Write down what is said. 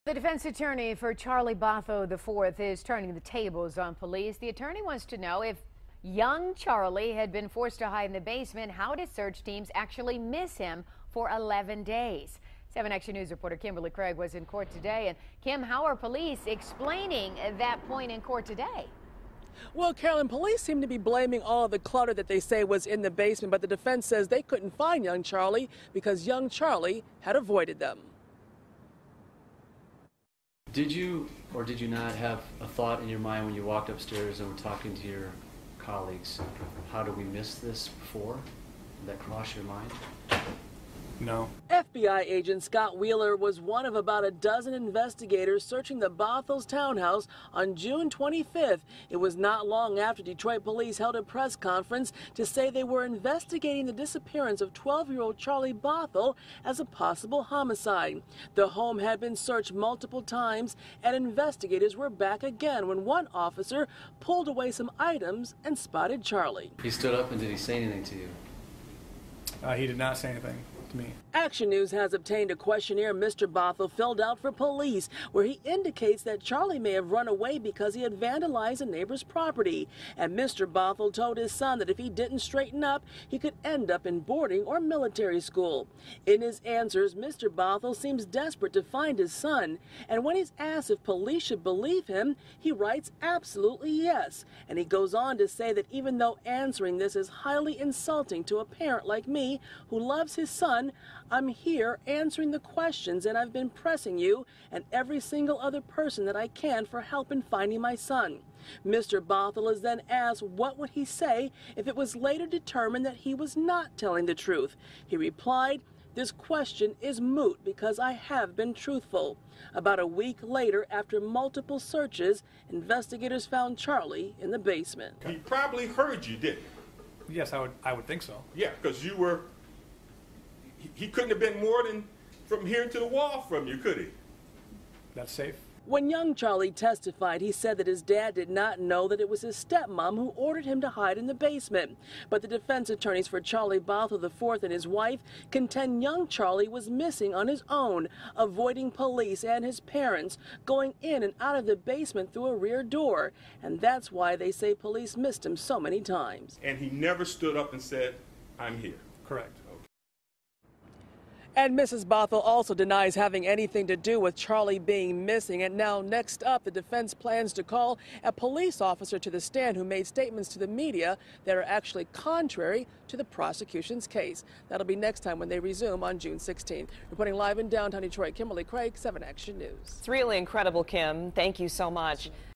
The defense attorney for Charlie Bothuell IV is turning the tables on police. The attorney wants to know if young Charlie had been forced to hide in the basement, how did search teams actually miss him for 11 days? 7 Action News reporter Kimberly Craig was in court today. And Kim, how are police explaining that point in court today? Well, Carolyn, police seem to be blaming all of the clutter that they say was in the basement, but the defense says they couldn't find young Charlie because young Charlie had avoided them. Did you or did you not have a thought in your mind when you walked upstairs and were talking to your colleagues, how did we miss this before? Did that cross your mind? No. FBI agent Scott Wheeler was one of about a dozen investigators searching the Bothuell's townhouse on June 25th. It was not long after Detroit police held a press conference to say they were investigating the disappearance of 12-year-old Charlie Bothuell as a possible homicide. The home had been searched multiple times, and investigators were back again when one officer pulled away some items and spotted Charlie. He stood up, and did he say anything to you? He did not say anything to me. Action News has obtained a questionnaire Mr. Bothuell filled out for police where he indicates that Charlie may have run away because he had vandalized a neighbor's property. And Mr. Bothuell told his son that if he didn't straighten up, he could end up in boarding or military school. In his answers, Mr. Bothuell seems desperate to find his son. And when he's asked if police should believe him, he writes absolutely yes. And he goes on to say that even though answering this is highly insulting to a parent like me who loves his son, I'm here answering the questions, and I've been pressing you and every single other person that I can for help in finding my son. Mr. Bothuell is then asked what would he say if it was later determined that he was not telling the truth. He replied, "This question is moot because I have been truthful." About a week later, after multiple searches, investigators found Charlie in the basement. He probably heard you, didn't he? Yes, I would think so. Yeah, because you were. He couldn't have been more than from here to the wall from you, could he? That's safe. When young Charlie testified, he said that his dad did not know that it was his stepmom who ordered him to hide in the basement. But the defense attorneys for Charlie Bothuell IV and his wife contend young Charlie was missing on his own, avoiding police and his parents, going in and out of the basement through a rear door. And that's why they say police missed him so many times. And he never stood up and said, "I'm here." Correct. And Mrs. Bothuell also denies having anything to do with Charlie being missing. And now, next up, the defense plans to call a police officer to the stand who made statements to the media that are actually contrary to the prosecution's case. That'll be next time when they resume on June 16th. Reporting live in downtown Detroit, Kimberly Craig, 7 Action News. It's really incredible, Kim. Thank you so much.